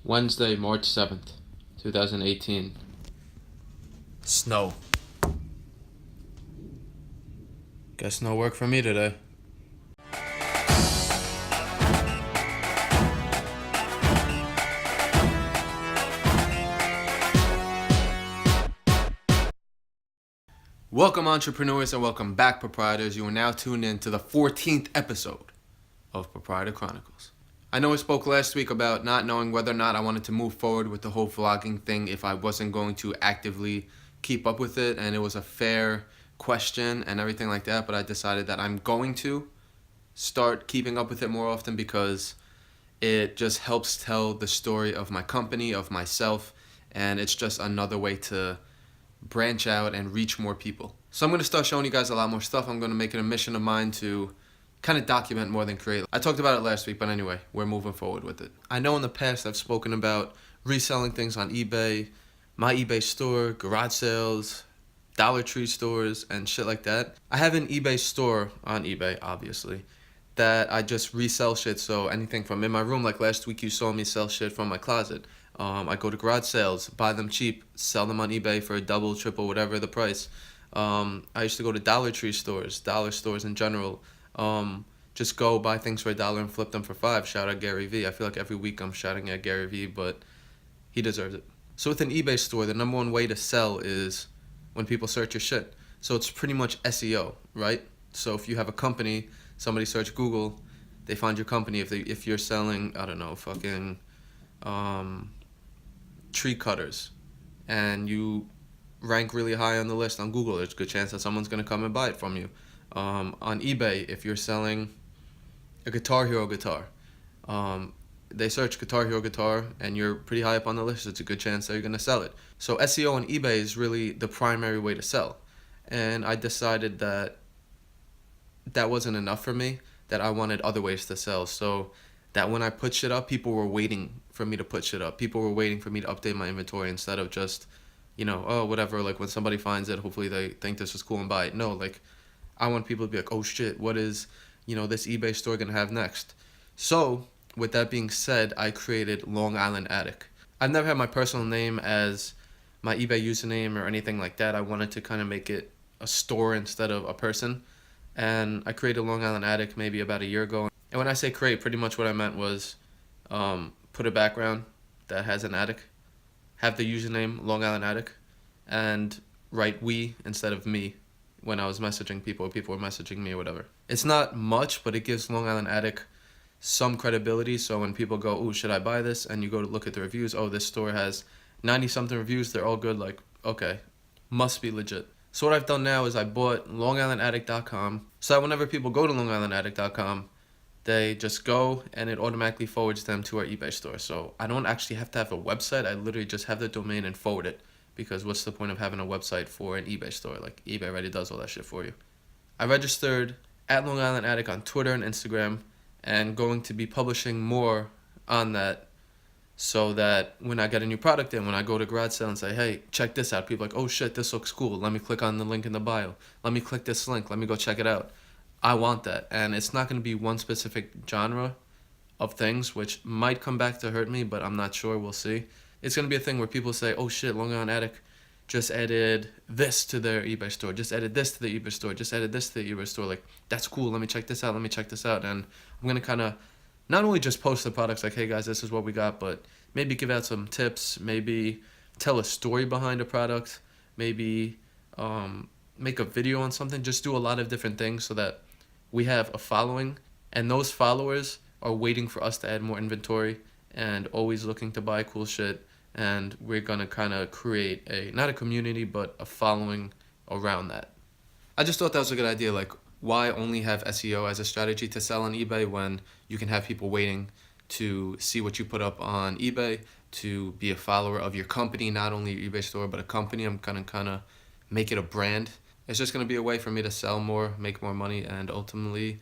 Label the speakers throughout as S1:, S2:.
S1: Wednesday, March 7th, 2018. Snow. Guess no work for me today. Welcome, entrepreneurs, and welcome back, proprietors. You are now tuned in to the 14th episode of Proprietor Chronicles. I know I spoke last week about not knowing whether or not I wanted to move forward with the whole vlogging thing if I wasn't going to actively keep up with it, and it was a fair question and everything like that, but I decided that I'm going to start keeping up with it more often because it just helps tell the story of my company, of myself, and it's just another way to branch out and reach more people. So I'm going to start showing you guys a lot more stuff. I'm going to make it a mission of mine to kind of document more than create. I talked about it last week, but anyway, we're moving forward with it. I know in the past I've spoken about reselling things on eBay, my eBay store, garage sales, Dollar Tree stores, and shit like that. I have an eBay store on eBay, obviously, that I just resell shit. So anything from in my room, like last week you saw me sell shit from my closet. I go to garage sales, buy them cheap, sell them on eBay for a double, triple, whatever the price. I used to go to Dollar Tree stores, dollar stores in general. Just go buy things for $1 and flip them for $5. Shout out Gary V. I feel like every week I'm shouting at Gary V, but he deserves it. So with an eBay store, the number one way to sell is when people search your shit. So it's pretty much SEO, right? So if you have a company, somebody search Google, they find your company. If you're selling, I don't know, fucking tree cutters, and you rank really high on the list on Google, there's a good chance that someone's going to come and buy it from you. On eBay, if you're selling a Guitar Hero guitar, they search Guitar Hero guitar and you're pretty high up on the list, it's a good chance that you're going to sell it. So SEO on eBay is really the primary way to sell. And I decided that that wasn't enough for me, that I wanted other ways to sell. So that when I put shit up, people were waiting for me to put shit up. People were waiting for me to update my inventory instead of just, oh, whatever, like when somebody finds it, hopefully they think this is cool and buy it. No, like, I want people to be like, oh shit, what is, this eBay store gonna have next? So, with that being said, I created Long Island Attic. I've never had my personal name as my eBay username or anything like that. I wanted to kind of make it a store instead of a person. And I created Long Island Attic maybe about a year ago. And when I say create, pretty much what I meant was put a background that has an attic, have the username Long Island Attic, and write we instead of me when I was messaging people, or people were messaging me or whatever. It's not much, but it gives Long Island Attic some credibility. So when people go, oh, should I buy this? And you go to look at the reviews, oh, this store has 90-something reviews, they're all good, like, okay, must be legit. So what I've done now is I bought longislandattic.com, so that whenever people go to longislandattic.com, they just go and it automatically forwards them to our eBay store. So I don't actually have to have a website. I literally just have the domain and forward it, because what's the point of having a website for an eBay store? Like, eBay already does all that shit for you. I registered at Long Island Attic on Twitter and Instagram, and going to be publishing more on that, so that when I get a new product in, when I go to garage sale and say, hey, check this out, people are like, oh shit, this looks cool, let me click on the link in the bio, let me click this link, let me go check it out. I want that. And it's not going to be one specific genre of things, which might come back to hurt me, but I'm not sure, we'll see. It's going to be a thing where people say, oh shit, Long Island Attic just added this to their eBay store, just added this to the eBay store, just added this to the eBay store, like, that's cool, let me check this out, let me check this out. And I'm going to kind of not only just post the products like, hey guys, this is what we got, but maybe give out some tips, maybe tell a story behind a product, maybe make a video on something, just do a lot of different things so that we have a following, and those followers are waiting for us to add more inventory and always looking to buy cool shit, and we're gonna kind of create not a community, but a following around that. I just thought that was a good idea. Like, why only have SEO as a strategy to sell on eBay when you can have people waiting to see what you put up on eBay, to be a follower of your company, not only your eBay store, but a company. I'm gonna kind of make it a brand. It's just going to be a way for me to sell more, make more money, and ultimately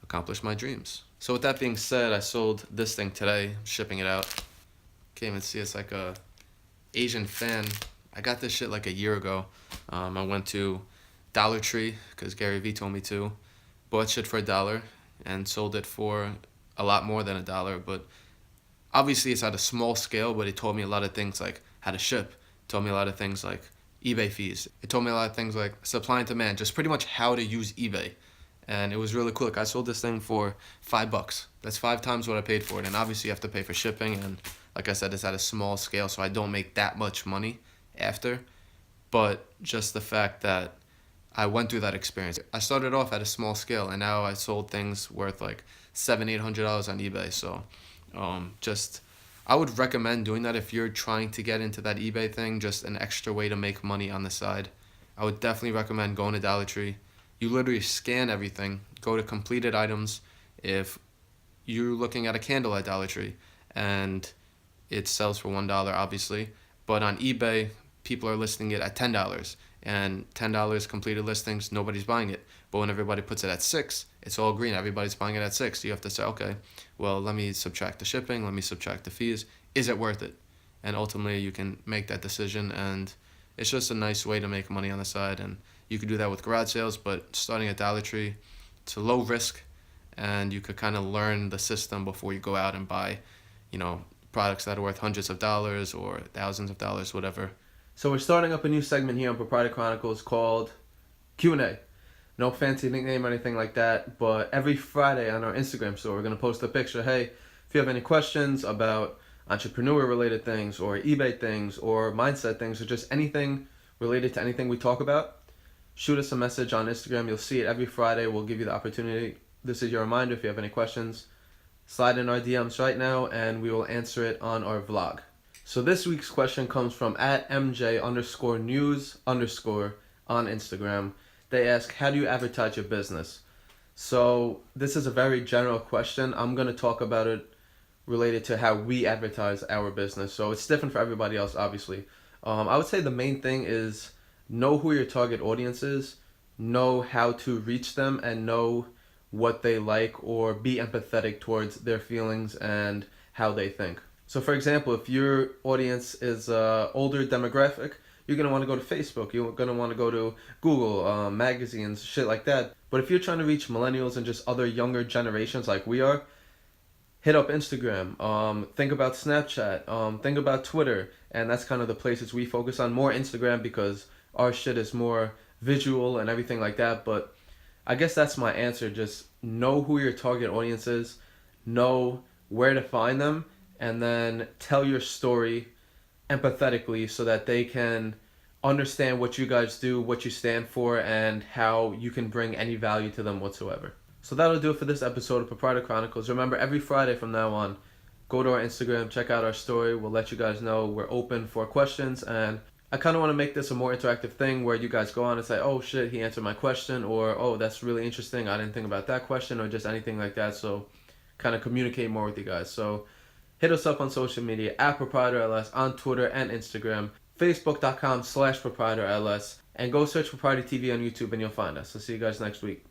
S1: accomplish my dreams. So with that being said, I sold this thing today, shipping it out. Can't even see, it's like a Asian fan. I got this shit like a year ago. I went to Dollar Tree, because Gary V told me to, bought shit for $1, and sold it for a lot more than $1, but Obviously, it's at a small scale, but it taught me a lot of things like how to ship. It taught me a lot of things like eBay fees. It taught me a lot of things like supply and demand, just pretty much how to use eBay. And it was really cool. Like, I sold this thing for $5. That's 5 times what I paid for it. And obviously, you have to pay for shipping. And like I said, it's at a small scale, so I don't make that much money after. But just the fact that I went through that experience. I started off at a small scale, and now I sold things worth like $700-800 on eBay. So, just I would recommend doing that if you're trying to get into that eBay thing, just an extra way to make money on the side. I would definitely recommend going to Dollar Tree. You literally scan everything, go to completed items. If you're looking at a candle at Dollar Tree and it sells for $1, obviously, but on eBay, people are listing it at $10, and $10 completed listings, nobody's buying it. But when everybody puts it at $6, it's all green. Everybody's buying it at $6. You have to say, okay, well, let me subtract the shipping, let me subtract the fees. Is it worth it? And ultimately, you can make that decision, and it's just a nice way to make money on the side. And you could do that with garage sales, but starting at Dollar Tree, it's a low risk, and you could kind of learn the system before you go out and buy, products that are worth hundreds of dollars or thousands of dollars, whatever. So we're starting up a new segment here on Proprietor Chronicles called Q&A. No fancy nickname or anything like that, but every Friday on our Instagram store, we're going to post a picture. Hey, if you have any questions about entrepreneur-related things or eBay things or mindset things or just anything related to anything we talk about, shoot us a message on Instagram. You'll see it every Friday. We'll give you the opportunity. This is your reminder. If you have any questions, slide in our DMs right now, and we will answer it on our vlog. So this week's question comes from @MJ_news_ on Instagram. They ask, how do you advertise your business? So this is a very general question. I'm going to talk about it related to how we advertise our business. So it's different for everybody else, obviously. I would say the main thing is know who your target audience is, know how to reach them, and know what they like, or be empathetic towards their feelings and how they think. So for example, if your audience is older demographic, you're going to want to go to Facebook, you're going to want to go to Google, magazines, shit like that. But if you're trying to reach millennials and just other younger generations like we are, hit up Instagram, think about Snapchat, think about Twitter, and that's kind of the places we focus on. More Instagram because our shit is more visual and everything like that, but I guess that's my answer. Just know who your target audience is, know where to find them, and then tell your story empathetically so that they can understand what you guys do, what you stand for, and how you can bring any value to them whatsoever. So that'll do it for this episode of Proprietor Chronicles. Remember, every Friday from now on, go to our Instagram, check out our story. We'll let you guys know we're open for questions, and I kind of want to make this a more interactive thing where you guys go on and say, oh shit, he answered my question, or oh, that's really interesting, I didn't think about that question, or just anything like that. So kind of communicate more with you guys. So hit us up on social media @ProprietorLS on Twitter and Instagram, Facebook.com/ProprietorLS, and go search Proprietor TV on YouTube and you'll find us. I'll see you guys next week.